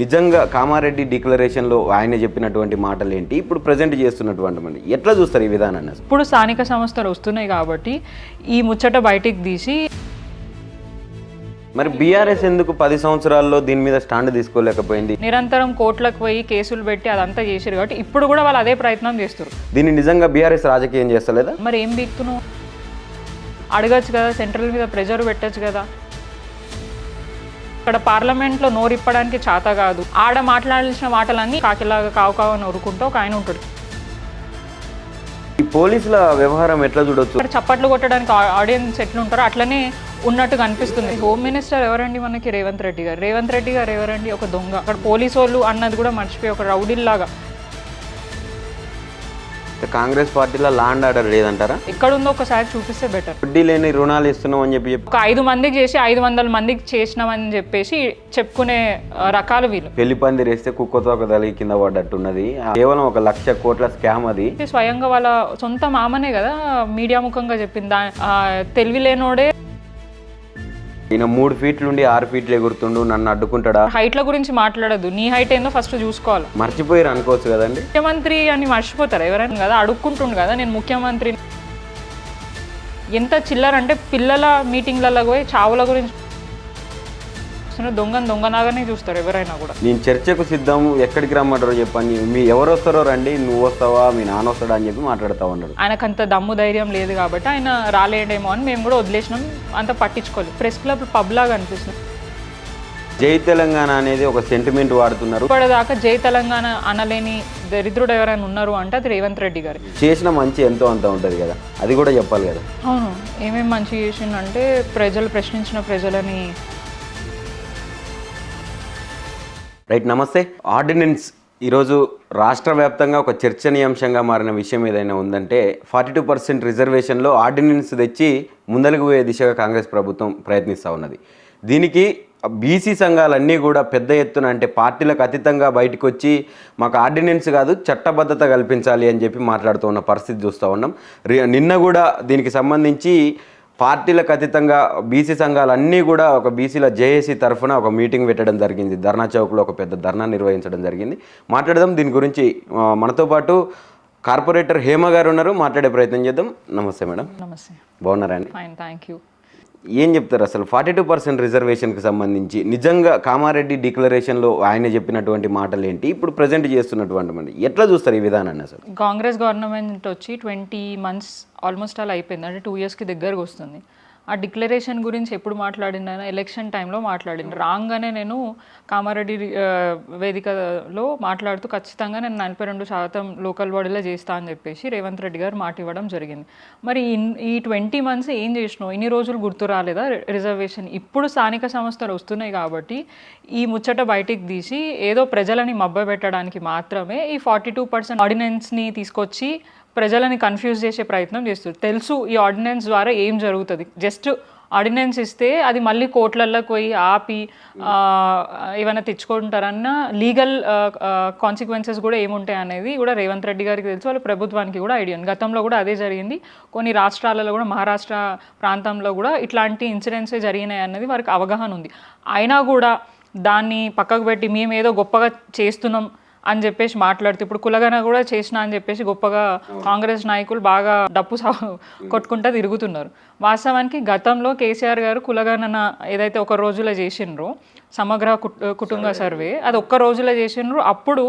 నిజంగా కామారెడ్డి డిక్లరేషన్లో ఆయన చెప్పినటువంటి మాటలు ఏంటి, ఇప్పుడు ప్రజెంట్ చేస్తున్నటువంటి ఎట్లా చూస్తారు ఈ విధానాన్ని? ఇప్పుడు స్థానిక సంస్థలు వస్తున్నాయి కాబట్టి ఈ ముచ్చట బయటికి తీసి, మరి బీఆర్ఎస్ ఎందుకు 10 సంవత్సరాల్లో దీని మీద స్టాండ్ తీసుకోలేకపోయింది? నిరంతరం కోర్టులకు పోయి కేసులు పెట్టి అదంతా చేసారు కాబట్టి ఇప్పుడు కూడా వాళ్ళు అదే ప్రయత్నం చేస్తారు. దీన్ని నిజంగా బీఆర్ఎస్ రాజకీయం చేస్తలేదా? మరి ఏం బీక్తున్నావు? అడగచ్చు కదా, సెంట్రల్ మీద ప్రెజర్ పెట్టచ్చు కదా. ఇక్కడ పార్లమెంట్లో నోరిప్పడానికి చేత కాదు, ఆడ మాట్లాడాల్సిన మాటలన్నీ కాకిలాగా కావుకావని ఊరుకుంటూ ఒక ఆయన ఉంటాడు. ఈ పోలీసుల వ్యవహారం ఎట్లా చూడొచ్చు? ఇక్కడ చప్పట్లు కొట్టడానికి ఆడియన్స్ ఎట్లుంటారో అట్లనే ఉన్నట్టుగా అనిపిస్తుంది. హోమ్ మినిస్టర్ ఎవరండి మనకి? రేవంత్ రెడ్డి గారు. రేవంత్ రెడ్డి గారు ఎవరండి? ఒక దొంగ. అక్కడ పోలీసు వాళ్ళు అన్నది కూడా మర్చిపోయి ఒక రౌడీల్లాగా. కాంగ్రెస్ పార్టీలో లా అండ్ ఆర్డర్ లేదంటారా? ఎక్కడుందో ఒకసారి చూపిస్తే బెటర్. వడ్డీ లేని రుణాలు ఇస్తున్నాం అని చెప్పి ఒక 5 మందికి చేసి 500 మందికి చేసినామని చెప్పేసి చెప్పుకునే రకాలు వీళ్ళు. పెళ్లి పందిరి వేస్తే కుక్కతో ఒక తలకి కింద పడ్డట్టున్నది. కేవలం 1,00,00,000 కోట్ల స్కామ్ అది. స్వయంగా వాళ్ళ సొంత మామనే కదా మీడియా ముఖంగా చెప్పింది. తెలివి లేనోడే ఈయన 3 ఫీట్లు ఉండి 6 ఫీట్లు ఎగురుతుండు, నన్ను అడ్డుకుంటాడా? హైట్ల గురించి మాట్లాడదు, నీ హైట్ ఏందో ఫస్ట్ చూసుకోవాలి. మర్చిపోయారు అనుకోవచ్చు కదండి. ముఖ్యమంత్రి అని మర్చిపోతారు ఎవరైనా కదా, అడుక్కుంటుండు కదా నేను ముఖ్యమంత్రి. ఎంత చిల్లర అంటే పిల్లల మీటింగ్లలో పోయి చావుల గురించి దొంగనాగానే చూస్తారు ఎవరైనా కూడా. నేను చర్చకు సిద్ధం, ఎక్కడికి రమ్మంటారో చెప్పండి, మీ ఎవరు వస్తారో రండి, నువ్వు వస్తావా మీ నాన్న వస్తాడా అని చెప్పి మాట్లాడుతూ ఉన్నాడు. ఆయనకంత దమ్ము ధైర్యం లేదు కాబట్టి ఆయన రాలేడేమో అని మేము కూడా వదిలేసినాం, అంత పట్టించుకోలేదు. ప్రెస్ క్లబ్ పబ్ లాగా అనిపిస్తుంది. జై తెలంగాణ అనేది ఒక సెంటిమెంట్ వాడుతున్నారు. ఇప్పటిదాకా జై తెలంగాణ అనలేని దరిద్రుడు ఎవరైనా ఉన్నారు అంటే అది రేవంత్ రెడ్డి గారు. చేసిన మంచి ఎంతో అంత ఉంటుంది కదా, అది కూడా చెప్పాలి కదా. అవును, ఏమేమి మంచి చేసిందంటే ప్రజలు ప్రశ్నించిన ప్రజలని. రైట్, నమస్తే. ఆర్డినెన్స్ ఈరోజు రాష్ట్ర వ్యాప్తంగా ఒక చర్చనీయాంశంగా మారిన విషయం ఏదైనా ఉందంటే 42% రిజర్వేషన్లో ఆర్డినెన్స్ తెచ్చి ముందలుగు పోయే దిశగా కాంగ్రెస్ ప్రభుత్వం ప్రయత్నిస్తూ ఉన్నది. దీనికి బీసీ సంఘాలన్నీ కూడా పెద్ద ఎత్తున, అంటే పార్టీలకు అతీతంగా బయటకు వచ్చి మాకు ఆర్డినెన్స్ కాదు చట్టబద్ధత కల్పించాలి అని చెప్పి మాట్లాడుతూ ఉన్న పరిస్థితి చూస్తూ ఉన్నాం. నిన్న కూడా దీనికి సంబంధించి పార్టీలకు అతీతంగా బీసీ సంఘాలన్నీ కూడా ఒక బీసీల జేఏసీ తరఫున ఒక మీటింగ్ పెట్టడం జరిగింది. ధర్నా చౌక్లో ఒక పెద్ద ధర్నా నిర్వహించడం జరిగింది. మాట్లాడదాం దీని గురించి. మనతో పాటు కార్పొరేటర్ హేమ గారు ఉన్నారు, మాట్లాడే ప్రయత్నం చేద్దాం. నమస్తే మేడం. నమస్తే. బాగున్నారా అండి? Fine, thank you. ఏం చెప్తారు అసలు 42% రిజర్వేషన్కి సంబంధించి? నిజంగా కామారెడ్డి డిక్లరేషన్లో ఆయన చెప్పినటువంటి మాటలు ఏంటి, ఇప్పుడు ప్రజెంట్ చేస్తున్నటువంటి ఎట్లా చూస్తారు ఈ విధానాన్ని అసలు? కాంగ్రెస్ గవర్నమెంట్ వచ్చి 20 months ఆల్మోస్ట్ అలా అయిపోయింది, అంటే 2 yearsకి దగ్గరకు వస్తుంది. ఆ డిక్లరేషన్ గురించి ఎప్పుడు మాట్లాడినా ఎలక్షన్ టైంలో మాట్లాడింది. రాగానే నేను కామారెడ్డి వేదికలో మాట్లాడుతూ ఖచ్చితంగా నేను 42% లోకల్ బాడీలో చేస్తా అని చెప్పేసి రేవంత్ రెడ్డి గారు మాట ఇవ్వడం జరిగింది. మరి ఈ 20 months ఏం చేసినావు? ఇన్ని రోజులు గుర్తు రాలేదా రిజర్వేషన్? ఇప్పుడు స్థానిక సంస్థలు వస్తున్నాయి కాబట్టి ఈ ముచ్చట బయటికి తీసి ఏదో ప్రజలని మభ్యపెట్టడానికి మాత్రమే ఈ 42% ఆర్డినెన్స్ని తీసుకొచ్చి ప్రజలని కన్ఫ్యూజ్ చేసే ప్రయత్నం చేస్తుంది. తెలుసు ఈ ఆర్డినెన్స్ ద్వారా ఏం జరుగుతుంది. జస్ట్ ఆర్డినెన్స్ ఇస్తే అది మళ్ళీ కోర్టులలోకి పోయి ఆపి ఏమైనా తెచ్చుకుంటారన్న లీగల్ కాన్సిక్వెన్సెస్ కూడా ఏముంటాయి అనేది కూడా రేవంత్ రెడ్డి గారికి తెలుసు, వాళ్ళ ప్రభుత్వానికి కూడా ఐడియా. గతంలో కూడా అదే జరిగింది. కొన్ని రాష్ట్రాలలో కూడా, మహారాష్ట్ర ప్రాంతంలో కూడా ఇట్లాంటి ఇన్సిడెంట్సే జరిగినాయి అన్నది వారికి అవగాహన ఉంది. అయినా కూడా దాన్ని పక్కకు పెట్టి మేము ఏదో గొప్పగా చేస్తున్నాం అని చెప్పేసి మాట్లాడుతూ ఇప్పుడు కులగన కూడా చేసిన అని చెప్పేసి గొప్పగా కాంగ్రెస్ నాయకులు బాగా డప్పు కొట్టుకుంటూ తిరుగుతున్నారు. వాస్తవానికి గతంలో కేసీఆర్ గారు కులగణన ఏదైతే ఒక రోజులో చేసిండ్రో సమగ్ర కుటుంబ సర్వే, అది ఒక్క రోజులో చేసిండ్రు. అప్పుడు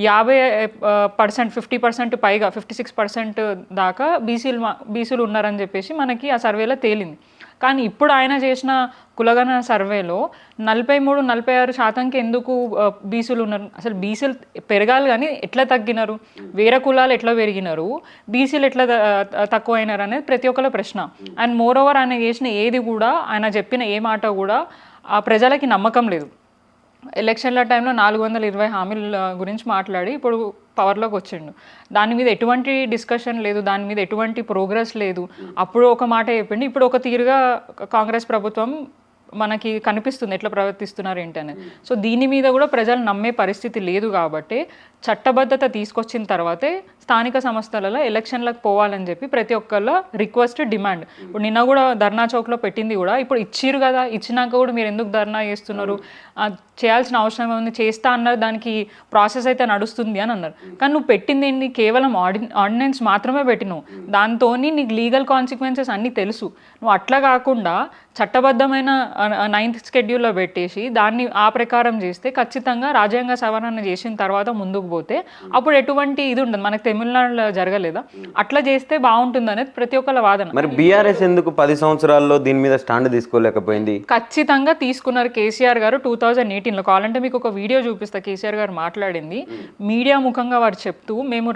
50%, 50% పైగా 56% దాకా బీసీలు ఉన్నారని చెప్పేసి మనకి ఆ సర్వేలో తేలింది. కానీ ఇప్పుడు ఆయన చేసిన కులగణన సర్వేలో 43-46% ఎందుకు బీసీలు ఉన్నారు? అసలు బీసీలు పెరగాలి కానీ ఎట్లా తగ్గినారు? వేరే కులాలు ఎట్లా పెరిగినారు? బీసీలు ఎట్లా తక్కువ అయినారు అనేది ప్రతి ఒక్కరి ప్రశ్న. అండ్ మోర్ ఓవర్ ఆయన చేసిన ఏది కూడా, ఆయన చెప్పిన ఏ మాట కూడా ఆ ప్రజలకి నమ్మకం లేదు. ఎలక్షన్ల టైంలో 420 హామీల గురించి మాట్లాడి ఇప్పుడు పవర్లోకి వచ్చిండు. దాని మీద ఎటువంటి డిస్కషన్ లేదు, దాని మీద ఎటువంటి ప్రోగ్రెస్ లేదు. అప్పుడు ఒక మాట చెప్పిండు, ఇప్పుడు ఒక తీరుగా కాంగ్రెస్ ప్రభుత్వం మనకి కనిపిస్తుంది ఎట్లా ప్రవర్తిస్తున్నారు ఏంటి అనేది. సో దీని మీద కూడా ప్రజలు నమ్మే పరిస్థితి లేదు కాబట్టి చట్టబద్ధత తీసుకొచ్చిన తర్వాతే స్థానిక సంస్థలలో ఎలక్షన్లకు పోవాలని చెప్పి ప్రతి ఒక్కళ్ళ రిక్వెస్ట్ డిమాండ్. ఇప్పుడు నిన్న కూడా ధర్నా చౌక్లో పెట్టింది కూడా ఇప్పుడు ఇచ్చిరు కదా, ఇచ్చినాక కూడా మీరు ఎందుకు ధర్నా చేస్తున్నారు, చేయాల్సిన అవసరం ఉంది, చేస్తా అన్నారు, దానికి ప్రాసెస్ అయితే నడుస్తుంది అని అన్నారు. కానీ నువ్వు పెట్టింది ఏంటి, కేవలం ఆర్డినెన్స్ మాత్రమే పెట్టినావు, దాంతో నీకు లీగల్ కాన్సిక్వెన్సెస్ అన్నీ తెలుసు. నువ్వు అట్లా కాకుండా చట్టబద్ధమైన 9th షెడ్యూల్లో పెట్టేసి దాన్ని ఆ ప్రకారం చేస్తే ఖచ్చితంగా రాజ్యాంగ సవరణ చేసిన తర్వాత ముందుకు పోతే అప్పుడు ఎటువంటి ఇది ఉండదు. మనకు తమిళనాడులో జరగలేదా, అట్లా చేస్తే బాగుంటుంది అనేది ప్రతి ఒక్కళ్ళ వాదన. మరి బీఆర్ఎస్ ఎందుకు 10 సంవత్సరాల్లో దీని మీద స్టాండ్ తీసుకోలేకపోయింది? ఖచ్చితంగా తీసుకున్నారు కేసీఆర్ గారు 2018లో. కావాలంటే మీకు ఒక వీడియో చూపిస్తా, కేసీఆర్ గారు మాట్లాడింది మీడియా ముఖంగా వారు చెప్తూ, మేము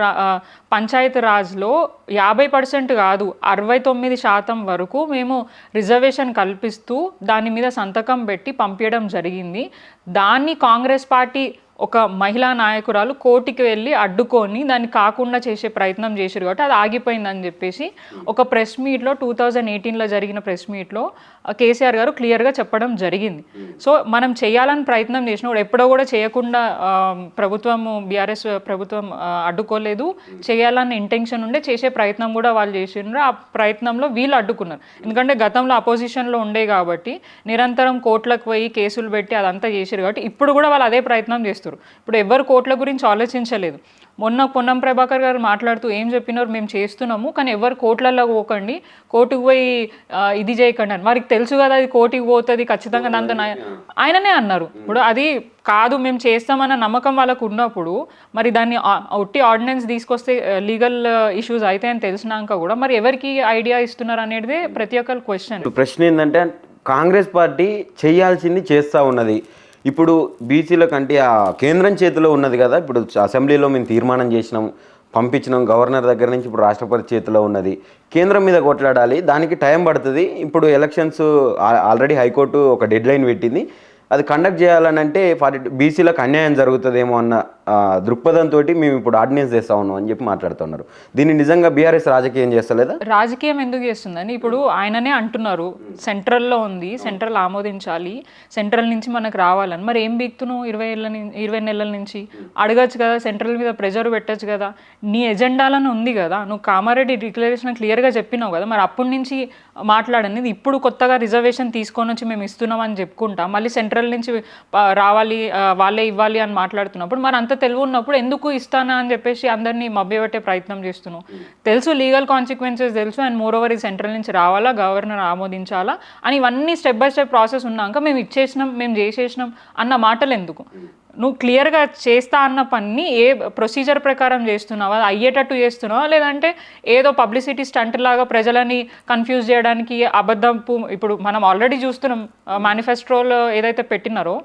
పంచాయతీ రాజ్లో 50% కాదు 69% వరకు మేము రిజర్వేషన్ కల్పిస్తూ దాని మీద సంతకం పెట్టి పంపించడం జరిగింది. దాన్ని కాంగ్రెస్ పార్టీ ఒక మహిళా నాయకురాలు కోర్టుకి వెళ్ళి అడ్డుకొని దాన్ని కాకుండా చేసే ప్రయత్నం చేశారు కాబట్టి అది ఆగిపోయిందని చెప్పేసి ఒక ప్రెస్ మీట్లో 2018లో జరిగిన ప్రెస్ మీట్లో కేసీఆర్ గారు క్లియర్గా చెప్పడం జరిగింది. సో మనం చేయాలని ప్రయత్నం చేసినప్పుడు ఎప్పుడో కూడా చేయకుండా ప్రభుత్వం, బీఆర్ఎస్ ప్రభుత్వం అడ్డుకోలేదు, చేయాలన్న ఇంటెన్షన్ ఉండే చేసే ప్రయత్నం కూడా వాళ్ళు చేసిండ్రు. ఆ ప్రయత్నంలో వీళ్ళు అడ్డుకున్నారు. ఎందుకంటే గతంలో అపోజిషన్లో ఉండే కాబట్టి నిరంతరం కోర్టులకు పోయి కేసులు పెట్టి అదంతా చేశారు కాబట్టి ఇప్పుడు కూడా వాళ్ళు అదే ప్రయత్నం చేస్తారు. ఇప్పుడు ఎవరు కోర్టుల గురించి ఆలోచించలేదు. మొన్న పొన్నం ప్రభాకర్ గారు మాట్లాడుతూ ఏం చెప్పినారు, మేము చేస్తున్నాము కానీ ఎవరు కోర్టులలో పోకండి, కోర్టుకు పోయి ఇది చేయకండి అని. వారికి తెలుసు కదా అది కోర్టుకు పోతుంది ఖచ్చితంగా, దాంతో ఆయననే అన్నారు. ఇప్పుడు అది కాదు మేము చేస్తామన్న నమ్మకం వాళ్ళకు ఉన్నప్పుడు మరి దాన్ని ఒట్టి ఆర్డినెన్స్ తీసుకొస్తే లీగల్ ఇష్యూస్ అయితే అని తెలిసినాక కూడా మరి ఎవరికి ఐడియా ఇస్తున్నారు అనేది ప్రతి ఒక్కరి క్వశ్చన్. ప్రశ్న ఏంటంటే కాంగ్రెస్ పార్టీ చేయాల్సింది చేస్తూ ఉన్నది. ఇప్పుడు బీసీల కంటే ఆ కేంద్రం చేతిలో ఉన్నది కదా. ఇప్పుడు అసెంబ్లీలో మేము తీర్మానం చేసినాం, పంపించినాం గవర్నర్ దగ్గర నుంచి, ఇప్పుడు రాష్ట్రపతి చేతిలో ఉన్నది. కేంద్రం మీద కొట్లాడాలి, దానికి టైం పడుతుంది. ఇప్పుడు ఎలక్షన్స్ ఆల్రెడీ హైకోర్టు ఒక డెడ్ లైన్ పెట్టింది, అది కండక్ట్ చేయాలని అంటే బీసీలకు అన్యాయం జరుగుతుందేమో అన్న దృక్పథంతో మేము ఇప్పుడు ఆర్డినెన్స్ చేస్తా ఉన్నాం అని చెప్పి మాట్లాడుతున్నారు. దీన్ని నిజంగా బీఆర్ఎస్ రాజకీయం చేస్తలేదా? రాజకీయం ఎందుకు చేస్తుందని ఇప్పుడు ఆయననే అంటున్నారు, సెంట్రల్లో ఉంది, సెంట్రల్ ఆమోదించాలి, సెంట్రల్ నుంచి మనకు రావాలని. మరి ఏం బీక్తున్నావు 20 నెలల నుంచి? అడగచ్చు కదా, సెంట్రల్ మీద ప్రెజర్ పెట్టచ్చు కదా, నీ ఎజెండాలను ఉంది కదా, నువ్వు కామారెడ్డి డిక్లరేషన్ క్లియర్గా చెప్పినావు కదా, మరి అప్పటి నుంచి మాట్లాడని ఇప్పుడు కొత్తగా రిజర్వేషన్ తీసుకొని వచ్చి మేము ఇస్తున్నామని చెప్పుకుంటా మళ్ళీ సెంట్రల్ నుంచి రావాలి వాళ్ళే ఇవ్వాలి అని మాట్లాడుతున్నప్పుడు మరి అంత తెలివి ఉన్నప్పుడు ఎందుకు ఇస్తానా అని చెప్పేసి అందరినీ మభ్యపెట్టే ప్రయత్నం చేస్తున్నావు. తెలుసు లీగల్ కాన్సిక్వెన్సెస్ తెలుసు, అండ్ మోర్ ఓవర్ ఈ సెంట్రల్ నుంచి రావాలా, గవర్నర్ ఆమోదించాలా అని ఇవన్నీ స్టెప్ బై స్టెప్ ప్రాసెస్ ఉన్నాక మేము ఇచ్చేసినాం, మేము చేసేసినాం అన్న మాటలు ఎందుకు? నువ్వు క్లియర్గా చేస్తా అన్న పని ఏ ప్రొసీజర్ ప్రకారం చేస్తున్నావా, అయ్యేటట్టు చేస్తున్నావా, లేదంటే ఏదో పబ్లిసిటీ స్టంట్ లాగా ప్రజలని కన్ఫ్యూజ్ చేయడానికి అబద్ధపు. ఇప్పుడు మనం ఆల్రెడీ చూస్తున్నాం మేనిఫెస్టోలో ఏదైతే పెట్టినారో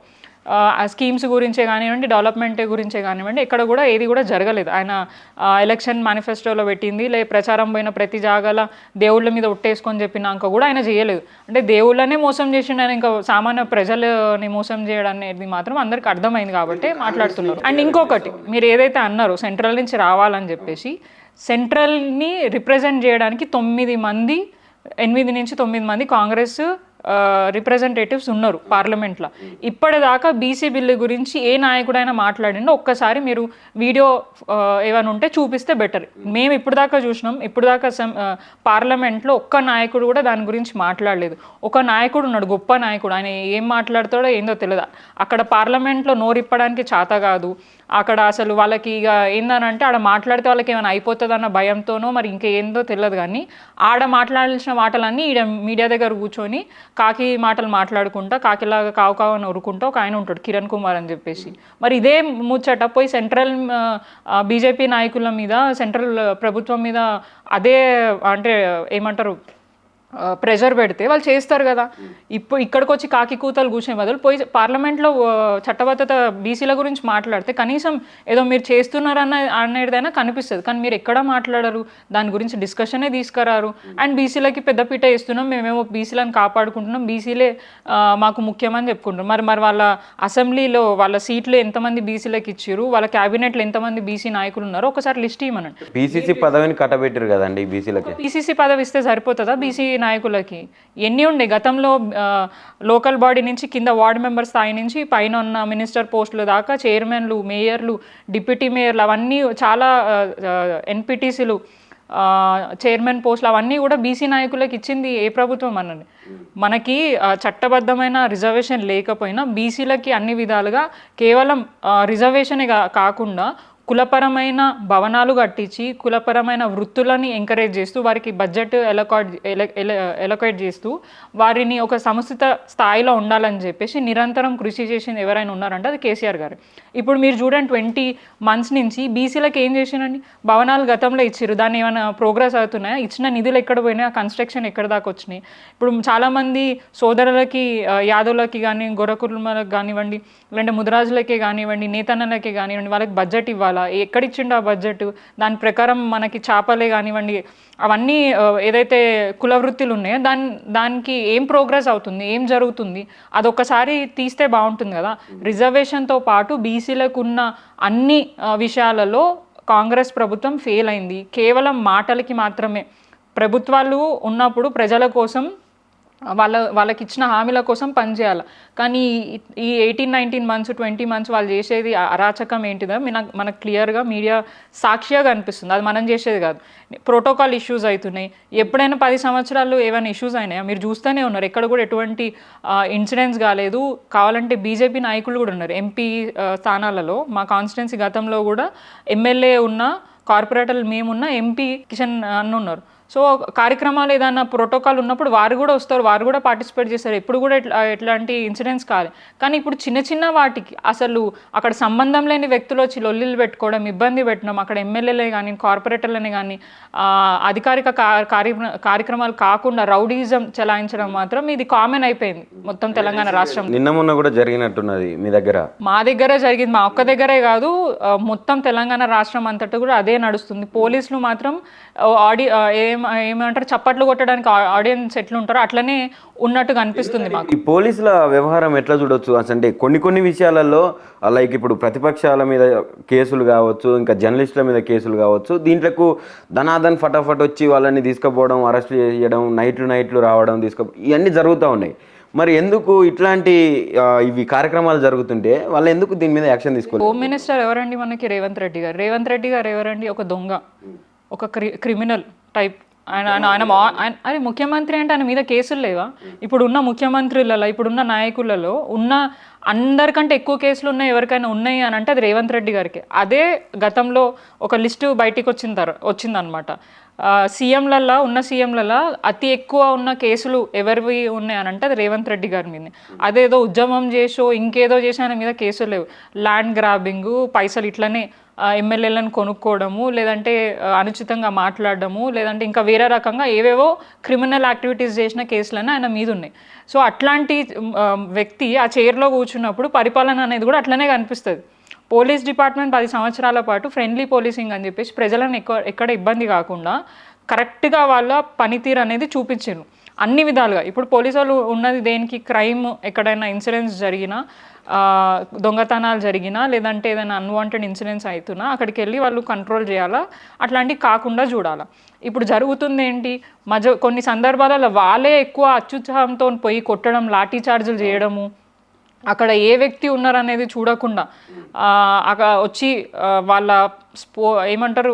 స్కీమ్స్ గురించే కానివ్వండి, డెవలప్మెంట్ గురించే కానివ్వండి, ఎక్కడ కూడా ఏది కూడా జరగలేదు. ఆయన ఎలక్షన్ మేనిఫెస్టోలో పెట్టింది ప్రచారం పోయిన ప్రతి జాగాల దేవుళ్ళ మీద ఒట్టేసుకొని చెప్పినాక కూడా ఆయన చేయలేదు. అంటే దేవుళ్ళనే మోసం చేసిండు ఆయన, ఇంకా సామాన్య ప్రజలని మోసం చేయడం అనేది మాత్రం అందరికి అర్థమైంది కాబట్టి మాట్లాడుతున్నారు. అండ్ ఇంకొకటి మీరు ఏదైతే అన్నారో సెంట్రల్ నుంచి రావాలని చెప్పేసి, సెంట్రల్ని రిప్రజెంట్ చేయడానికి 8 నుంచి 9 మంది కాంగ్రెస్ రిప్రజెంటేటివ్స్ ఉన్నారు పార్లమెంట్లో. ఇప్పటిదాకా బీసీ బిల్లు గురించి ఏ నాయకుడైనా మాట్లాడిండో ఒక్కసారి మీరు వీడియో ఏమైనా ఉంటే చూపిస్తే బెటర్. మేము ఇప్పటిదాకా చూసినాం, ఇప్పటిదాకా పార్లమెంట్లో ఒక్క నాయకుడు కూడా దాని గురించి మాట్లాడలేదు. ఒక నాయకుడు ఉన్నాడు, గొప్ప నాయకుడు, ఆయన ఏం మాట్లాడతాడో ఏందో తెలియదు. అక్కడ పార్లమెంట్లో నోరిప్పడానికి చేత కాదు. అక్కడ అసలు వాళ్ళకి ఇక ఏందనంటే ఆడ మాట్లాడితే వాళ్ళకి ఏమైనా అయిపోతుంది అన్న భయంతోనో మరి ఇంకేందో తెలియదు. కానీ ఆడ మాట్లాడాల్సిన మాటలన్నీ ఈడ మీడియా దగ్గర కూర్చొని కాకి మాటలు మాట్లాడుకుంటా, కాకిలాగా కావు కావు అని ఉరుకుంటా ఒక ఆయన ఉంటాడు కిరణ్ కుమార్ అని చెప్పేసి. మరి ఇదే ముచ్చట పోయి సెంట్రల్ బీజేపీ నాయకుల మీద, సెంట్రల్ ప్రభుత్వం మీద అదే అంటే ఏమంటారు ప్రెషర్ పెడితే వాళ్ళు చేస్తారు కదా. ఇప్పుడు ఇక్కడికి వచ్చి కాకి కూతలు కూర్చునే బదులు పోయి పార్లమెంట్లో చట్టబద్ధత బీసీల గురించి మాట్లాడితే కనీసం ఏదో మీరు చేస్తున్నారన్న అనేదైనా కనిపిస్తుంది. కానీ మీరు ఎక్కడ మాట్లాడరు, దాని గురించి డిస్కషనే తీసుకురారు. అండ్ బీసీలకి పెద్దపీట ఇస్తున్నాం, మేమేమో బీసీలను కాపాడుకుంటున్నాం, బీసీలే మాకు ముఖ్యమని చెప్పుకుంటారు. మరి వాళ్ళ అసెంబ్లీలో వాళ్ళ సీట్లు ఎంతమంది బీసీలకు ఇచ్చారు, వాళ్ళ క్యాబినెట్లో ఎంతమంది బీసీ నాయకులు ఉన్నారో ఒకసారి లిస్ట్ ఇవ్వమనండి. పీసీసీ పదవిని కట్టబెట్టారు కదండి బీసీలకి. పీసీసీ పదవి ఇస్తే సరిపోతుందా బీసీ నాయకులకి ఎన్ని ఉండే గతంలో లోకల్ బాడీ నుంచి కింద వార్డు మెంబర్ స్థాయి నుంచి పైన ఉన్న మినిస్టర్ పోస్టుల దాకా చైర్మన్లు, మేయర్లు, డిప్యూటీ మేయర్లు అవన్నీ చాలా ఎన్పిటిసిలు, చైర్మన్ పోస్టులు అవన్నీ కూడా బీసీ నాయకులకు ఇచ్చింది ఏ ప్రభుత్వం అన్నది. మనకి చట్టబద్ధమైన రిజర్వేషన్ లేకపోయినా బీసీలకి అన్ని విధాలుగా కేవలం రిజర్వేషనే కాకుండా కులపరమైన భవనాలు కట్టించి కులపరమైన వృత్తులని ఎంకరేజ్ చేస్తూ వారికి బడ్జెట్ ఎలొకేట్ చేస్తూ వారిని ఒక సముచిత స్థాయిలో ఉండాలని చెప్పేసి నిరంతరం కృషి చేసింది ఎవరైనా ఉన్నారంటే అది కేసీఆర్ గారు. ఇప్పుడు మీరు చూడండి 20 months నుంచి బీసీలకు ఏం చేసినండి, భవనాలు గతంలో ఇచ్చారు, దాన్ని ఏమైనా ప్రోగ్రెస్ అవుతున్నాయా, ఇచ్చిన నిధులు ఎక్కడ పోయినాయి, ఆ కన్స్ట్రక్షన్ ఎక్కడ దాకా వచ్చినాయి. ఇప్పుడు చాలామంది సోదరులకి యాదవులకి కానీ గొర్రెకుర్మలకు కానివ్వండి, లేదంటే ముదిరాజులకే కానివ్వండి, నేతన్నలకే కానివ్వండి, వాళ్ళకి బడ్జెట్ ఇవ్వాలి, ఎక్కడిచ్చిండు ఆ బడ్జెట్, దాని ప్రకారం మనకి చేపలే కానివ్వండి అవన్నీ ఏదైతే కుల వృత్తులు ఉన్నాయో దానికి ఏం ప్రోగ్రెస్ అవుతుంది, ఏం జరుగుతుంది, అదొక్కసారి తీస్తే బాగుంటుంది కదా. రిజర్వేషన్తో పాటు బీసీలకు ఉన్న అన్ని విషయాలలో కాంగ్రెస్ ప్రభుత్వం ఫెయిల్ అయింది. కేవలం మాటలకి మాత్రమే. ప్రభుత్వాలు ఉన్నప్పుడు ప్రజల కోసం వాళ్ళకి ఇచ్చిన హామీల కోసం పనిచేయాలి. కానీ ఈ 18-19 months 20 months వాళ్ళు చేసేది అరాచకం ఏంటిదో మనకు క్లియర్గా మీడియా సాక్షిగా కనిపిస్తుంది. అది మనం చేసేది కాదు. ప్రోటోకాల్ ఇష్యూస్ అవుతున్నాయి. ఎప్పుడైనా 10 సంవత్సరాలు ఏమైనా ఇష్యూస్ అయినాయా? మీరు చూస్తూనే ఉన్నారు, ఎక్కడ కూడా ఎటువంటి ఇన్సిడెంట్స్ కాలేదు. కావాలంటే బీజేపీ నాయకులు కూడా ఉన్నారు ఎంపీ స్థానాలలో. మా కాన్స్టిట్యున్సీ గతంలో కూడా ఎమ్మెల్యే ఉన్న, కార్పొరేటర్లు మేమున్న, ఎంపీ కిషన్ అన్న ఉన్నారు. సో కార్యక్రమాలు ఏదైనా ప్రోటోకాల్ ఉన్నప్పుడు వారు కూడా వస్తారు, వారు కూడా పార్టిసిపేట్ చేస్తారు. ఎప్పుడు కూడా ఎట్లాంటి ఇన్సిడెంట్స్ కాదు. కానీ ఇప్పుడు చిన్న చిన్న వాటికి అసలు అక్కడ సంబంధం లేని వ్యక్తులు వచ్చి లొల్లిలు పెట్టుకోవడం, ఇబ్బంది పెట్టడం, అక్కడ ఎమ్మెల్యేలే కానీ కార్పొరేటర్లని కానీ అధికారిక కార్యక్రమాలు కాకుండా రౌడీజం చలాయించడం మాత్రం ఇది కామన్ అయిపోయింది మొత్తం తెలంగాణ రాష్ట్రం. నిన్న మొన్న కూడా జరిగినట్టున్నది మీ దగ్గర. మా దగ్గర జరిగింది, మా ఒక్క దగ్గరే కాదు, మొత్తం తెలంగాణ రాష్ట్రం అంతటా కూడా అదే నడుస్తుంది. పోలీసులు మాత్రం ఏమంటారు, చప్పట్లు కొట్టడానికి ఆడియన్స్ ఎట్లుంటారో అట్లనే ఉన్నట్టుగా అనిపిస్తుంది మాకు. ఈ పోలీసుల వ్యవహారం ఎట్లా చూడొచ్చు అంటే కొన్ని విషయాలలో లైక్ ఇప్పుడు ప్రతిపక్షాల మీద కేసులు కావచ్చు, ఇంకా జర్నలిస్టుల మీద కేసులు కావచ్చు, దీంట్లకు ధనాధన్ ఫటాఫట్ వచ్చి వాళ్ళని తీసుకుపోవడం, అరెస్ట్ చేయడం, నైట్లు రావడం, ఇవన్నీ జరుగుతూ ఉన్నాయి. మరి ఎందుకు ఇట్లాంటి ఇవి కార్యక్రమాలు జరుగుతుంటే వాళ్ళు ఎందుకు దీని మీద యాక్షన్ తీసుకోవాలి? హోమ్ మినిస్టర్ ఎవరండి మనకి? రేవంత్ రెడ్డి గారు ఎవరండి? ఒక దొంగ, ఒక క్రిమినల్ టైప్. ఆయన ముఖ్యమంత్రి అంటే ఆయన మీద కేసులు లేవా? ఇప్పుడున్న ముఖ్యమంత్రులలో, ఇప్పుడున్న నాయకులలో ఉన్న అందరికంటే ఎక్కువ కేసులు ఉన్నాయి ఎవరికైనా ఉన్నాయి అని అంటే అది రేవంత్ రెడ్డి గారికి. అదే గతంలో ఒక లిస్టు బయటికి వచ్చిందనమాట. సీఎంలలో అతి ఎక్కువ ఉన్న కేసులు ఎవరివి ఉన్నాయి అని అంటే అది రేవంత్ రెడ్డి గారి మీద. అదేదో ఉద్యమం చేసో ఇంకేదో చేసి ఆయన మీద కేసులు లేవు. ల్యాండ్ గ్రాబింగు, పైసలు ఇట్లనే ఎమ్మెల్యేలను కొనుక్కోవడము, లేదంటే అనుచితంగా మాట్లాడడము, లేదంటే ఇంకా వేరే రకంగా ఏవేవో క్రిమినల్ యాక్టివిటీస్ చేసిన కేసులన్నీ ఆయన మీద ఉన్నాయి. సో అట్లాంటి వ్యక్తి ఆ చైర్లో కూర్చున్నప్పుడు పరిపాలన అనేది కూడా అట్లనే కనిపిస్తుంది. పోలీస్ డిపార్ట్మెంట్ 10 సంవత్సరాల పాటు ఫ్రెండ్లీ పోలీసింగ్ అని చెప్పేసి ప్రజలను ఎక్కడ ఇబ్బంది కాకుండా కరెక్ట్గా వాళ్ళ పనితీరు అనేది చూపించారు అన్ని విధాలుగా. ఇప్పుడు పోలీసు వాళ్ళు ఉన్నది దేనికి? క్రైమ్ ఎక్కడైనా ఇన్సిడెంట్స్ జరిగినా, దొంగతనాలు జరిగినా, లేదంటే ఏదైనా అన్వాంటెడ్ ఇన్సిడెంట్స్ అవుతున్నా అక్కడికి వెళ్ళి వాళ్ళు కంట్రోల్ చేయాలా, అట్లాంటివి కాకుండా చూడాలా. ఇప్పుడు జరుగుతుంది ఏంటి, కొన్ని సందర్భాలలో వాళ్ళే ఎక్కువ అత్యుత్సాహంతో పోయి కొట్టడం, లాఠీ చార్జీలు చేయడము, అక్కడ ఏ వ్యక్తి ఉన్నారనేది చూడకుండా అక్కడ వచ్చి వాళ్ళ ఏమంటారు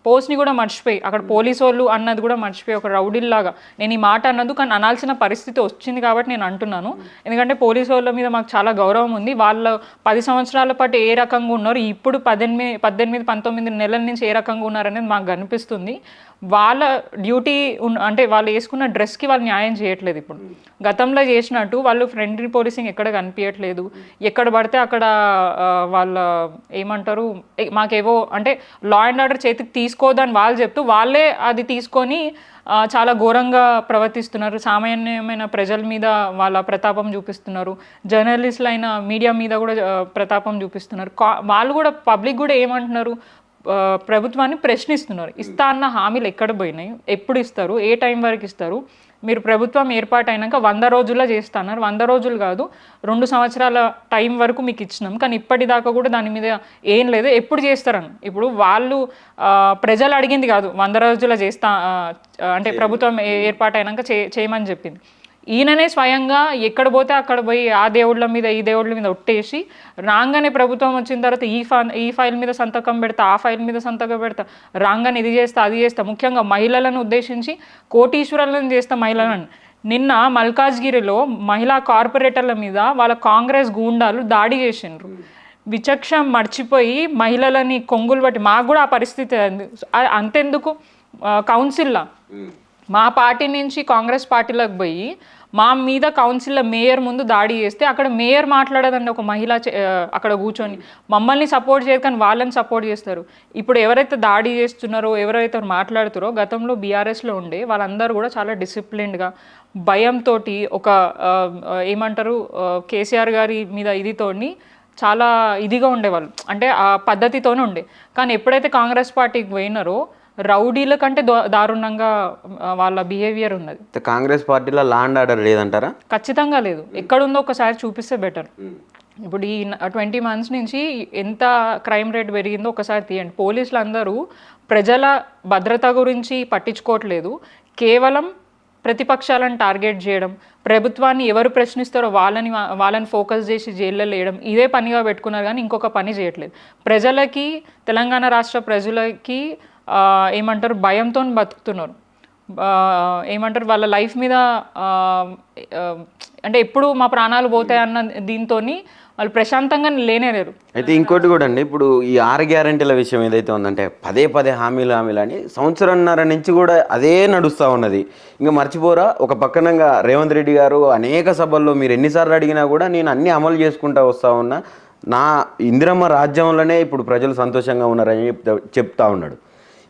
పోస్ట్ని కూడా మర్చిపోయి, అక్కడ పోలీసు వాళ్ళు అన్నది కూడా మర్చిపోయి ఒక రౌడీల్లాగా, నేను ఈ మాట అన్నది కానీ అనాల్సిన పరిస్థితి వచ్చింది కాబట్టి నేను అంటున్నాను. ఎందుకంటే పోలీసు వాళ్ళ మీద మాకు చాలా గౌరవం ఉంది. వాళ్ళు 10 సంవత్సరాల పాటు ఏ రకంగా ఉన్నారు, ఇప్పుడు 18-19 నెలల నుంచి ఏ రకంగా ఉన్నారనేది మాకు కనిపిస్తుంది. వాళ్ళ డ్యూటీ అంటే వాళ్ళు వేసుకున్న డ్రెస్కి వాళ్ళు న్యాయం చేయట్లేదు. ఇప్పుడు గతంలో చేసినట్టు వాళ్ళు ఫ్రెండ్లీ పోలీసింగ్ ఎక్కడ కనిపించట్లేదు. ఎక్కడ పడితే అక్కడ వాళ్ళ ఏమంటారు మాకేవో అంటే లా అండ్ ఆర్డర్ చేతికి తీసుకోదని వాళ్ళు చెప్తూ వాళ్ళే అది తీసుకొని చాలా ఘోరంగా ప్రవర్తిస్తున్నారు. సామాన్యమైన ప్రజల మీద వాళ్ళ ప్రతాపం చూపిస్తున్నారు. జర్నలిస్టులు అయిన మీడియా మీద కూడా ప్రతాపం చూపిస్తున్నారు. వాళ్ళు కూడా పబ్లిక్ కూడా ఏమంటున్నారు, ప్రభుత్వాన్ని ప్రశ్నిస్తున్నారు. ఇస్తా అన్న హామీలు ఎక్కడ పోయినాయి, ఎప్పుడు ఇస్తారు, ఏ టైం వరకు ఇస్తారు, మీరు ప్రభుత్వం ఏర్పాటైనాక 100 రోజుల్లో చేస్తున్నారు, 100 రోజులు కాదు 2 సంవత్సరాల టైం వరకు మీకు ఇచ్చినాం, కానీ ఇప్పటిదాకా కూడా దాని మీద ఏం లేదు, ఎప్పుడు చేస్తారని. ఇప్పుడు వాళ్ళు ప్రజలు అడిగింది కాదు 100 రోజుల్లో చేస్తా అంటే ప్రభుత్వం ఏర్పాటైనాక చేయమని చెప్పింది. ఈయననే స్వయంగా ఎక్కడ పోతే అక్కడ పోయి ఆ దేవుళ్ళ మీద ఈ దేవుళ్ళ మీద ఒట్టేసి రాగానే ప్రభుత్వం వచ్చిన తర్వాత ఈ ఫైల్ మీద సంతకం పెడతా, ఆ ఫైల్ మీద సంతకం పెడతా, రాగానే ఇది చేస్తా అది చేస్తా, ముఖ్యంగా మహిళలను ఉద్దేశించి కోటీశ్వరులను చేస్తా మహిళలను. నిన్న మల్కాజ్గిరిలో మహిళా కార్పొరేటర్ల మీద వాళ్ళ కాంగ్రెస్ గూండాలు దాడి చేసిండ్రు. విచక్షణ మర్చిపోయి మహిళలని కొంగులు బట్టి మాకు కూడా ఆ పరిస్థితి అంతెందుకు కౌన్సిల్లా మా పార్టీ నుంచి కాంగ్రెస్ పార్టీలోకి పోయి మా మీద కౌన్సిల్లో మేయర్ ముందు దాడి చేస్తే అక్కడ మేయర్ మాట్లాడదండి, ఒక మహిళ అక్కడ కూర్చొని మమ్మల్ని సపోర్ట్ చేయరు కానీ వాళ్ళని సపోర్ట్ చేస్తారు. ఇప్పుడు ఎవరైతే దాడి చేస్తున్నారో ఎవరైతే మాట్లాడుతారో గతంలో బీఆర్ఎస్లో ఉండే వాళ్ళందరూ కూడా చాలా డిసిప్లిన్డ్గా భయంతో ఒక ఏమంటారు కేసీఆర్ గారి మీద ఇదితోని చాలా ఇదిగా ఉండేవాళ్ళు, అంటే ఆ పద్ధతితోనే ఉండే. కానీ ఎప్పుడైతే కాంగ్రెస్ పార్టీకి పోయినారో రౌడీల కంటే దారుణంగా వాళ్ళ బిహేవియర్ ఉన్నది. కాంగ్రెస్ పార్టీలో లా అండ్ ఆర్డర్ లేదంటారా? ఖచ్చితంగా లేదు. ఎక్కడుందో ఒకసారి చూపిస్తే బెటర్. ఇప్పుడు ఈ 20 months నుంచి ఎంత క్రైమ్ రేట్ పెరిగిందో ఒకసారి తీయండి. పోలీసులు అందరూ ప్రజల భద్రత గురించి పట్టించుకోవట్లేదు, కేవలం ప్రతిపక్షాలను టార్గెట్ చేయడం, ప్రభుత్వాన్ని ఎవరు ప్రశ్నిస్తారో వాళ్ళని ఫోకస్ చేసి జైల్లో వేయడం, ఇదే పనిగా పెట్టుకున్నారు కానీ ఇంకొక పని చేయట్లేదు. ప్రజలకి, తెలంగాణ రాష్ట్ర ప్రజలకి ఏమంటారు భయంతో బతుకుతున్నారు. ఏమంటారు వాళ్ళ లైఫ్ మీద అంటే ఎప్పుడు మా ప్రాణాలు పోతాయన్న దీంతో వాళ్ళు ప్రశాంతంగా లేనేలేరు. అయితే ఇంకోటి కూడా అండి, ఇప్పుడు ఈ 6 గ్యారెంటీల విషయం ఏదైతే ఉందంటే పదే హామీలు అని సంవత్సరంన్నర నుంచి కూడా అదే నడుస్తూ ఉన్నది. ఇంకా మర్చిపోరా, ఒక పక్కనంగా రేవంత్ రెడ్డి గారు అనేక సభల్లో మీరు ఎన్నిసార్లు అడిగినా కూడా నేను అన్నీ అమలు చేసుకుంటూ వస్తూ ఉన్నా, నా ఇందిరమ్మ రాజ్యంలోనే ఇప్పుడు ప్రజలు సంతోషంగా ఉన్నారని చెప్తా ఉన్నాడు.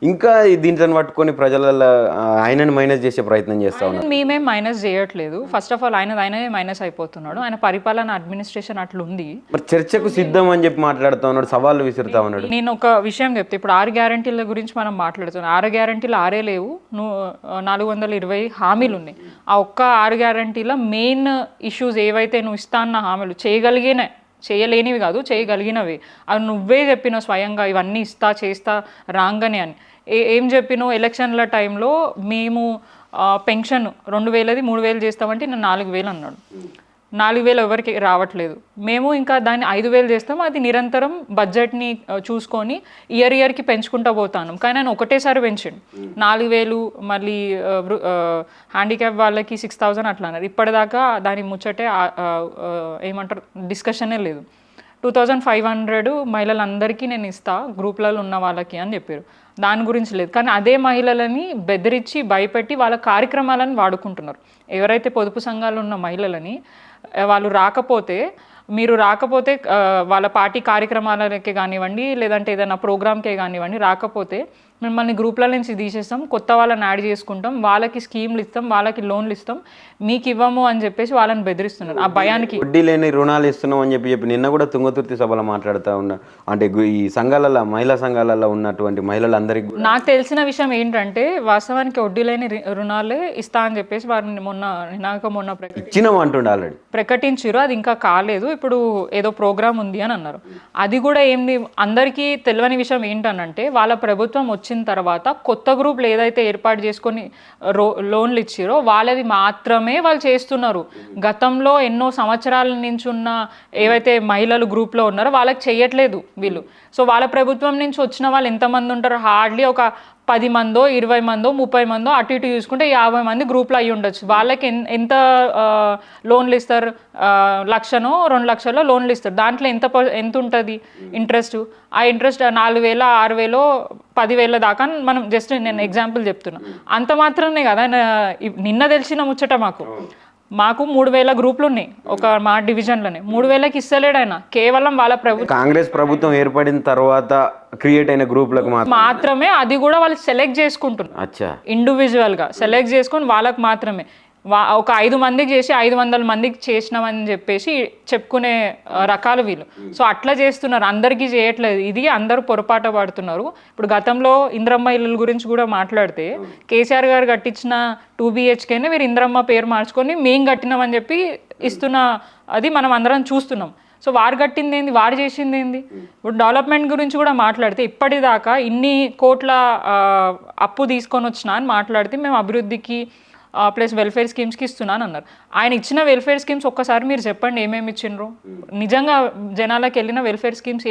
ఇంకా దీంట్లో పట్టుకొని ప్రజలలో ఆయనను మైనస్ చేసే ప్రయత్నం చేస్తా ఉన్నారు. మేమేం మైనస్ చేయట్లేదు. ఫస్ట్ ఆఫ్ ఆల్ ఆయనే మైనస్ అయిపోతున్నాడు. ఆయన పరిపాలన అడ్మినిస్ట్రేషన్ అట్లుంది. మరి చర్చకు సిద్ధం అని చెప్పి మాట్లాడుతూ ఉన్నాడు, సవాళ్ళు విసురుతా ఉన్నాడు. నేను ఒక విషయం చెప్తే, ఇప్పుడు 6 గ్యారంటీల గురించి మనం మాట్లాడుతున్నాం. 6 గ్యారంటీలు 6 లేవు, 420 హామీలు ఉన్నాయి. ఆ ఒక్క 6 గ్యారంటీల మెయిన్ ఇష్యూస్ ఏవైతే నువ్వు ఇస్తా అన్న హామీలు చేయగలిగిన చేయలేనివి కాదు చేయగలిగినవి అవి నువ్వే చెప్పినావు స్వయంగా, ఇవన్నీ ఇస్తా చేస్తా రాగానే అని. ఏం చెప్పినావు ఎలక్షన్ల టైంలో? మేము పెన్షన్ 2000ది 3000 చేస్తామంటే నేను 4000 అన్నాడు. 4000 ఎవరికి రావట్లేదు. మేము ఇంకా దాన్ని 5000 చేస్తాం, అది నిరంతరం బడ్జెట్ని చూసుకొని ఇయర్కి పెంచుకుంటూ పోతాను. కానీ ఆయన ఒకటేసారి పెంచండి 4000, మళ్ళీ హ్యాండిక్యాప్ వాళ్ళకి 6000 అట్లా అన్నారు. ఇప్పటిదాకా దాని ముచ్చటే ఏమంటారు డిస్కషనే లేదు. 2500 మహిళలందరికీ నేను ఇస్తా గ్రూప్లలో ఉన్న వాళ్ళకి అని చెప్పారు. దాని గురించి లేదు. కానీ అదే మహిళలని బెదిరించి భయపెట్టి వాళ్ళ కార్యక్రమాలను వాడుకుంటున్నారు. ఎవరైతే పొదుపు సంఘాలు ఉన్న మహిళలని వాళ్ళు మీరు రాకపోతే వాళ్ళ పార్టీ కార్యక్రమాలకే కానివ్వండి, లేదంటే ఏదైనా ప్రోగ్రామ్కే కానివ్వండి రాకపోతే మిమ్మల్ని గ్రూప్ల నుంచి తీసేస్తాం, కొత్త వాళ్ళని యాడ్ చేసుకుంటాం, వాళ్ళకి స్కీమ్లు ఇస్తాం, వాళ్ళకి లోన్లు ఇస్తాం, మీకు ఇవ్వము అని చెప్పేసి వాళ్ళని బెదిరిస్తున్నారు. ఆ భయానికి వడ్డీ లేని రుణాలు ఇస్తున్నాం అని చెప్పి నిన్న కూడా తుంగతుర్తి సభలో మాట్లాడుతూ ఉన్నా. అంటే ఈ సంఘాలలో, మహిళా సంఘాలలో ఉన్నటువంటి మహిళలందరికీ నాకు తెలిసిన విషయం ఏంటంటే వాస్తవానికి వడ్డీ లేని రుణాలే ఇస్తా అని చెప్పేసి వారిని మొన్న ఇచ్చినాం అంటుండే ఆల్రెడీ ప్రకటించారు. అది ఇంకా కాలేదు. ఇప్పుడు ఏదో ప్రోగ్రామ్ ఉంది అని అన్నారు. అది కూడా ఏంది అందరికీ తెలియని విషయం ఏంటనంటే, వాళ్ళ ప్రభుత్వం వచ్చిన తర్వాత కొత్త గ్రూపులు ఏదైతే ఏర్పాటు చేసుకొని లోన్లు ఇచ్చారో వాళ్ళది మాత్రమే వాళ్ళు చేస్తున్నారు. గతంలో ఎన్నో సంవత్సరాల నుంచి ఉన్న ఏవైతే మహిళలు గ్రూప్లో ఉన్నారో వాళ్ళకి చేయట్లేదు వీళ్ళు. సో వాళ్ళ ప్రభుత్వం నుంచి వచ్చిన వాళ్ళు ఎంతమంది ఉంటారు? హార్డ్లీ ఒక 10 మందో 20 మందో 30 మందో అటు ఇటు చూసుకుంటే 50 మంది గ్రూప్లో అయ్యి ఉండొచ్చు. వాళ్ళకి ఎంత లోన్లు ఇస్తారు? 1,00,000 2 లక్షలో లోన్లు ఇస్తారు. దాంట్లో ఎంత ఉంటుంది ఇంట్రెస్ట్? ఆ ఇంట్రెస్ట్ 4,000 6,000 10,000 దాకా మనం జస్ట్ నేను ఎగ్జాంపుల్ చెప్తున్నా. అంత మాత్రమే కదా నిన్న తెలిసిన ముచ్చట మాకు 3,000 గ్రూపులు ఉన్నాయి ఒక మా డివిజన్లోనే. 3,000కి ఇస్తలేడు ఆయన. కేవలం వాళ్ళ కాంగ్రెస్ ప్రభుత్వం ఏర్పడిన తర్వాత క్రియేట్ అయిన గ్రూపులకు మాత్రమే, అది కూడా వాళ్ళు సెలెక్ట్ చేసుకుంటున్నారు ఇండివిజువల్గా సెలెక్ట్ చేసుకొని వాళ్ళకి మాత్రమే. ఒక 5 మందికి చేసి 500 మందికి చేసినామని చెప్పేసి చెప్పుకునే రకాలు వీళ్ళు. సో అట్లా చేస్తున్నారు, అందరికీ చేయట్లేదు. ఇది అందరూ పొరపాటు పడుతున్నారు. ఇప్పుడు గతంలో ఇంద్రమ్మ ఇల్లుల గురించి కూడా మాట్లాడితే కేసీఆర్ గారు కట్టించిన 2 BHKనే వీరు ఇంద్రమ్మ పేరు మార్చుకొని మేము కట్టినామని చెప్పి ఇస్తున్న అది మనం అందరం చూస్తున్నాం. సో వారు కట్టింది ఏంది, వారు చేసింది ఏంది? ఇప్పుడు డెవలప్మెంట్ గురించి కూడా మాట్లాడితే ఇప్పటిదాకా ఇన్ని కోట్ల అప్పు తీసుకొని వచ్చినా అని మాట్లాడితే మేము అభివృద్ధికి ప్లస్ వెల్ఫేర్ స్కీమ్స్కి ఇస్తున్నాను అన్నారు. ఆయన ఇచ్చిన వెల్ఫేర్ స్కీమ్స్ ఒక్కసారి మీరు చెప్పండి ఏమేమి ఇచ్చిండ్రు? నిజంగా జనాలకు వెళ్ళిన వెల్ఫేర్ స్కీమ్స్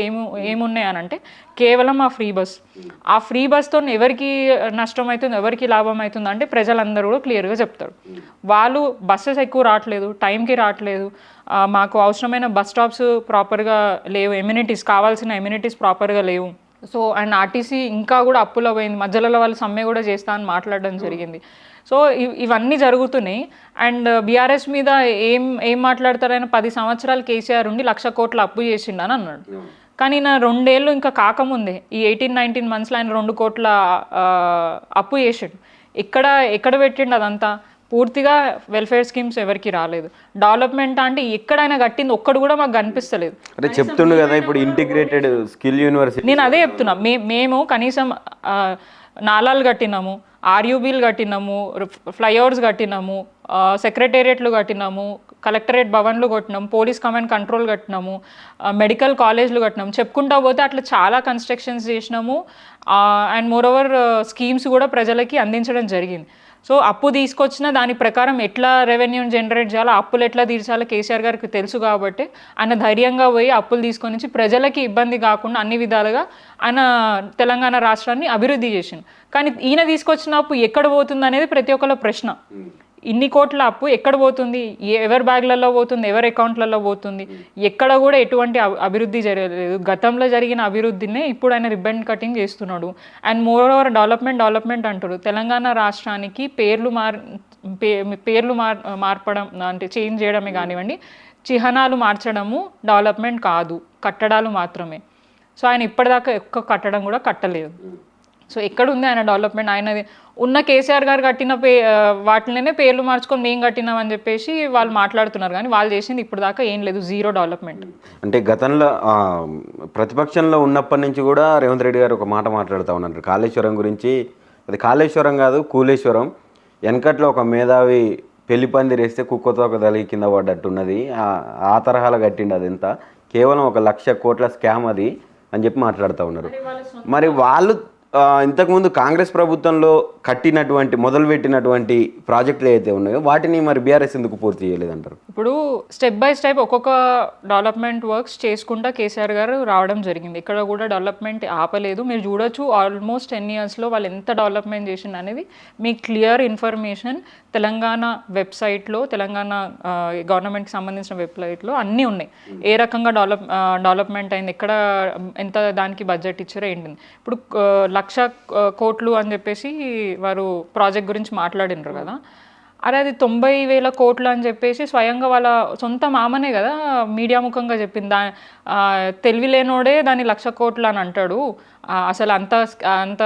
ఏమున్నాయి అని అంటే కేవలం ఆ ఫ్రీ బస్తో ఎవరికి నష్టం అవుతుంది, ఎవరికి లాభం అవుతుంది అంటే ప్రజలందరూ కూడా క్లియర్గా చెప్తారు. వాళ్ళు బస్సెస్ ఎక్కువ రావట్లేదు, టైంకి రావట్లేదు, మాకు అవసరమైన బస్ స్టాప్స్ ప్రాపర్గా లేవు, కావాల్సిన ఎమ్యూనిటీస్ ప్రాపర్గా లేవు. సో అండ్ ఆర్టీసీ ఇంకా కూడా అప్పులో పోయింది, మధ్యలో వాళ్ళు సమ్మె కూడా చేస్తా అని మాట్లాడడం జరిగింది. సో ఇవన్నీ జరుగుతున్నాయి. అండ్ బీఆర్ఎస్ మీద ఏం మాట్లాడతారైనా 10 సంవత్సరాలు కేసీఆర్ ఉండి 1,00,000 కోట్ల అప్పు చేసిండని అన్నాడు. కానీ నా 2 ఏళ్ళు ఇంకా కాకముందే ఈ 18-19 మంత్స్లో ఆయన 2 కోట్ల అప్పు చేసిండు. ఎక్కడ పెట్టిండు అదంతా? పూర్తిగా వెల్ఫేర్ స్కీమ్స్ ఎవరికి రాలేదు. డెవలప్మెంట్ అంటే ఎక్కడైనా కట్టింది ఒక్కడు కూడా మాకు కనిపిస్తలేదు. అంటే చెప్తుండు కదా ఇప్పుడు ఇంటిగ్రేటెడ్ స్కిల్ యూనివర్సిటీ. నేను అదే చెప్తున్నా, మేము కనీసం నాలాలు కట్టినాము, ఆర్యూబీలు కట్టినాము, ఫ్లైఓవర్స్ కట్టినాము, సెక్రటేరియట్లు కట్టినాము, కలెక్టరేట్ భవన్లు కట్టినాము, పోలీస్ కమాండ్ కంట్రోల్ కట్టినాము, మెడికల్ కాలేజ్లు కట్టినాము, చెప్పుకుంటా పోతే అట్లా చాలా కన్స్ట్రక్షన్స్ చేసినాము. అండ్ మోరోవర్ స్కీమ్స్ కూడా ప్రజలకి అందించడం జరిగింది. సో అప్పు తీసుకొచ్చిన దాని ప్రకారం ఎట్లా రెవెన్యూని జనరేట్ చేయాలో, అప్పులు ఎట్లా తీర్చాలో కేసీఆర్ గారికి తెలుసు కాబట్టి ఆయన ధైర్యంగా పోయి అప్పులు తీసుకొని వచ్చి ప్రజలకి ఇబ్బంది కాకుండా అన్ని విధాలుగా ఆయన తెలంగాణ రాష్ట్రాన్ని అభివృద్ధి చేసిండు. కానీ ఈయన తీసుకొచ్చిన అప్పు ఎక్కడ పోతుంది అనేది ప్రతి ఒక్కళ్ళ ప్రశ్న. ఇన్ని కోట్ల అప్పు ఎక్కడ పోతుంది, ఎవరి బ్యాగ్లలో పోతుంది, ఎవరి అకౌంట్లలో పోతుంది? ఎక్కడ కూడా ఎటువంటి అభివృద్ధి జరగలేదు. గతంలో జరిగిన అభివృద్ధినే ఇప్పుడు ఆయన రిబ్బన్ కటింగ్ చేస్తున్నాడు. అండ్ మోర్ ఓవర్ డెవలప్మెంట్ అంటారు. తెలంగాణ రాష్ట్రానికి పేర్లు మార్పడం అంటే చేంజ్ చేయడమే కానివ్వండి, చిహ్నాలు మార్చడము డెవలప్మెంట్ కాదు, కట్టడాలు మాత్రమే. సో ఆయన ఇప్పటిదాకా ఒక్క కట్టడం కూడా కట్టలేదు. సో ఎక్కడుంది ఆయన డెవలప్మెంట్? ఆయనది ఉన్న కేసీఆర్ గారు కట్టిన వాటిలోనే పేర్లు మార్చుకొని మేము కట్టినామని చెప్పేసి వాళ్ళు మాట్లాడుతున్నారు. కానీ వాళ్ళు చేసింది ఇప్పుడు దాకా ఏం లేదు, జీరో డెవలప్మెంట్. అంటే గతంలో ప్రతిపక్షంలో ఉన్నప్పటి నుంచి కూడా రేవంత్ రెడ్డి గారు ఒక మాట మాట్లాడుతూ ఉన్నారు కాళేశ్వరం గురించి. అది కాళేశ్వరం కాదు, కూలేశ్వరం. వెనకట్లో ఒక మేధావి పెళ్లి పందిరేస్తే కుక్కతో ఒక తలిగి కింద పడ్డట్టున్నది, ఆ తరహాలో కట్టిండు. అది ఎంత కేవలం 1,00,000 కోట్ల స్కామ్ అది అని చెప్పి మాట్లాడుతూ ఉన్నారు. మరి వాళ్ళు ఇంతకుముందు కాంగ్రెస్ ప్రభుత్వంలో మొదలుపెట్టినటువంటి ప్రాజెక్టులు ఏవైతే ఉన్నాయో వాటిని మరి బీఆర్ఎస్ ఎందుకు పూర్తి చేయలేదంటారు? ఇప్పుడు స్టెప్ బై స్టెప్ ఒక్కొక్క డెవలప్మెంట్ వర్క్స్ చేసుకుంటా కేసీఆర్ గారు రావడం జరిగింది. ఇక్కడ కూడా డెవలప్మెంట్ ఆపలేదు. మీరు చూడొచ్చు ఆల్మోస్ట్ 10 yearsలో వాళ్ళు ఎంత డెవలప్మెంట్ చేసింది అనేది మీకు క్లియర్ ఇన్ఫర్మేషన్ తెలంగాణ వెబ్సైట్లో, తెలంగాణ గవర్నమెంట్కి సంబంధించిన వెబ్సైట్లో అన్నీ ఉన్నాయి. ఏ రకంగా డెవలప్మెంట్ అయింది, ఎక్కడ ఎంత దానికి బడ్జెట్ ఇచ్చారో ఏంటింది. ఇప్పుడు 1,00,000 కోట్లు అని చెప్పేసి వారు ప్రాజెక్ట్ గురించి మాట్లాడినారు కదా. అది 90,000 కోట్లు అని చెప్పేసి స్వయంగా వాళ్ళ సొంత మామనే కదా మీడియా ముఖంగా చెప్పింది. తెలివి లేనోడే దాన్ని 1,00,000 కోట్లు అని అంటాడు, అసలు అంత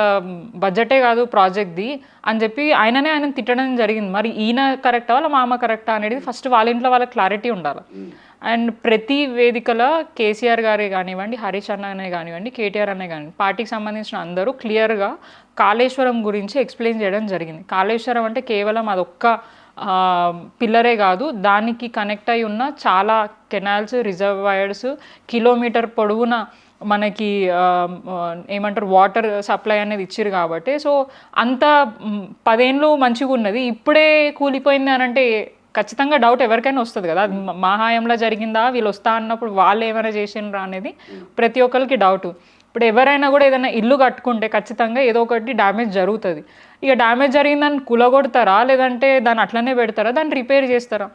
బడ్జెటే కాదు ప్రాజెక్ట్ది అని చెప్పి ఆయన తిట్టడం జరిగింది. మరి ఈయన కరెక్టా వాళ్ళ మామ కరెక్టా అనేది ఫస్ట్ వాళ్ళ ఇంట్లో వాళ్ళకి క్లారిటీ ఉండాలి. అండ్ ప్రతి వేదికలో కేసీఆర్ గారే కానివ్వండి, హరీష్ అనే కానివ్వండి, కేటీఆర్ అనే కానివ్వండి, పార్టీకి సంబంధించిన అందరూ క్లియర్గా కాళేశ్వరం గురించి ఎక్స్ప్లెయిన్ చేయడం జరిగింది. కాళేశ్వరం అంటే కేవలం అదొక్క పిల్లరే కాదు, దానికి కనెక్ట్ అయి ఉన్న చాలా కెనాల్స్, రిజర్వాయర్స్, కిలోమీటర్ పొడవున మనకి ఏమంటారు వాటర్ సప్లై అనేది ఇచ్చారు కాబట్టి. సో అంత 10 ఏళ్ళు మంచిగా ఉన్నది, ఇప్పుడే కూలిపోయింది అని అంటే ఖచ్చితంగా డౌట్ ఎవరికైనా వస్తుంది కదా. మా హయాంలో జరిగిందా, వీళ్ళు వస్తా అన్నప్పుడు వాళ్ళు ఏమైనా చేసిండ్రా అనేది ప్రతి ఒక్కరికి డౌట్. ఇప్పుడు ఎవరైనా కూడా ఏదైనా ఇల్లు కట్టుకుంటే ఖచ్చితంగా ఏదో ఒకటి డ్యామేజ్ జరుగుతుంది. ఇక డ్యామేజ్ జరిగిందని కులగొడతారా, లేదంటే దాన్ని అట్లనే పెడతారా, దాన్ని రిపేర్ చేస్తారా?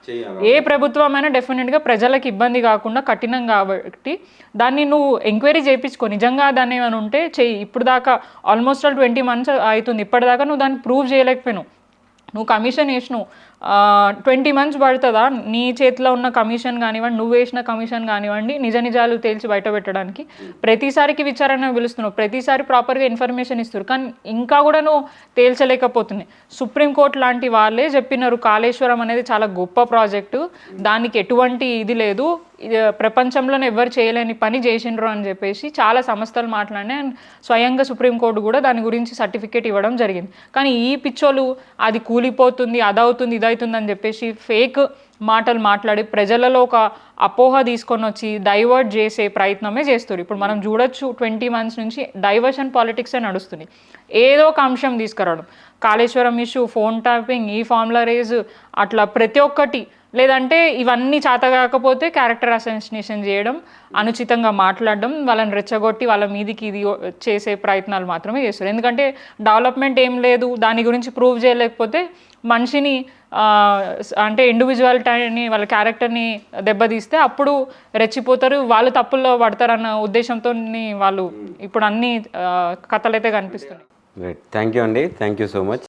ఏ ప్రభుత్వం అయినా డెఫినెట్గా ప్రజలకు ఇబ్బంది కాకుండా కఠినం కాబట్టి దాన్ని నువ్వు ఎంక్వైరీ చేయించుకో. నిజంగా దాన్ని ఏమైనా ఉంటే చెయ్యి. ఇప్పుడు దాకా ఆల్మోస్ట్ 20 months అవుతుంది, ఇప్పటిదాకా నువ్వు దాన్ని ప్రూవ్ చేయలేకపోయినావు. నువ్వు కమిషన్ వేసినావు, 20 months పడుతుందా నీ చేతిలో ఉన్న కమిషన్ కానివ్వండి, నువ్వు వేసిన కమిషన్ కానివ్వండి, నిజ నిజాలు తేల్చి బయట పెట్టడానికి? ప్రతిసారికి విచారణ పిలుస్తున్నావు, ప్రతిసారి ప్రాపర్గా ఇన్ఫర్మేషన్ ఇస్తారు, కానీ ఇంకా కూడా నువ్వు తేల్చలేకపోతున్నాయి. సుప్రీంకోర్టు లాంటి వాళ్ళే చెప్పినారు కాళేశ్వరం అనేది చాలా గొప్ప ప్రాజెక్టు, దానికి ఎటువంటి ఇది లేదు, ప్రపంచంలోనే ఎవరు చేయలేని పని చేసిండ్రు అని చెప్పేసి చాలా సంస్థలు మాట్లాడినాయి. అండ్ స్వయంగా సుప్రీంకోర్టు కూడా దాని గురించి సర్టిఫికేట్ ఇవ్వడం జరిగింది. కానీ ఈ పిచ్చోళ్ళు అది కూలిపోతుంది, అదవుతుంది, ఇదవుతుంది అని చెప్పేసి ఫేక్ మాటలు మాట్లాడి ప్రజలలో ఒక అపోహ తీసుకొని వచ్చి డైవర్ట్ చేసే ప్రయత్నమే చేస్తారు. ఇప్పుడు మనం చూడొచ్చు 20 months నుంచి డైవర్షన్ పాలిటిక్సే నడుస్తుంది. ఏదో ఒక అంశం తీసుకురావడం, కాళేశ్వరం ఇష్యూ, ఫోన్ ట్యాపింగ్, ఈ ఫార్ములా రేజ్, అట్లా ప్రతి ఒక్కటి. లేదంటే ఇవన్నీ చేతగాకపోతే క్యారెక్టర్ అసాసినేషన్ చేయడం, అనుచితంగా మాట్లాడడం, వాళ్ళని రెచ్చగొట్టి వాళ్ళ మీదికి ఇది చేసే ప్రయత్నాలు మాత్రమే చేస్తారు. ఎందుకంటే డెవలప్మెంట్ ఏం లేదు, దాని గురించి ప్రూవ్ చేయలేకపోతే మనిషిని అంటే ఇండివిజువాలిటీని, వాళ్ళ క్యారెక్టర్ని దెబ్బతీస్తే అప్పుడు రెచ్చిపోతారు, వాళ్ళు తప్పుల్లో పడతారన్న ఉద్దేశంతో వాళ్ళు ఇప్పుడు అన్ని కథలైతే కనిపిస్తున్నాయి. రైట్, థ్యాంక్ యూ అండి, థ్యాంక్ యూ సో మచ్.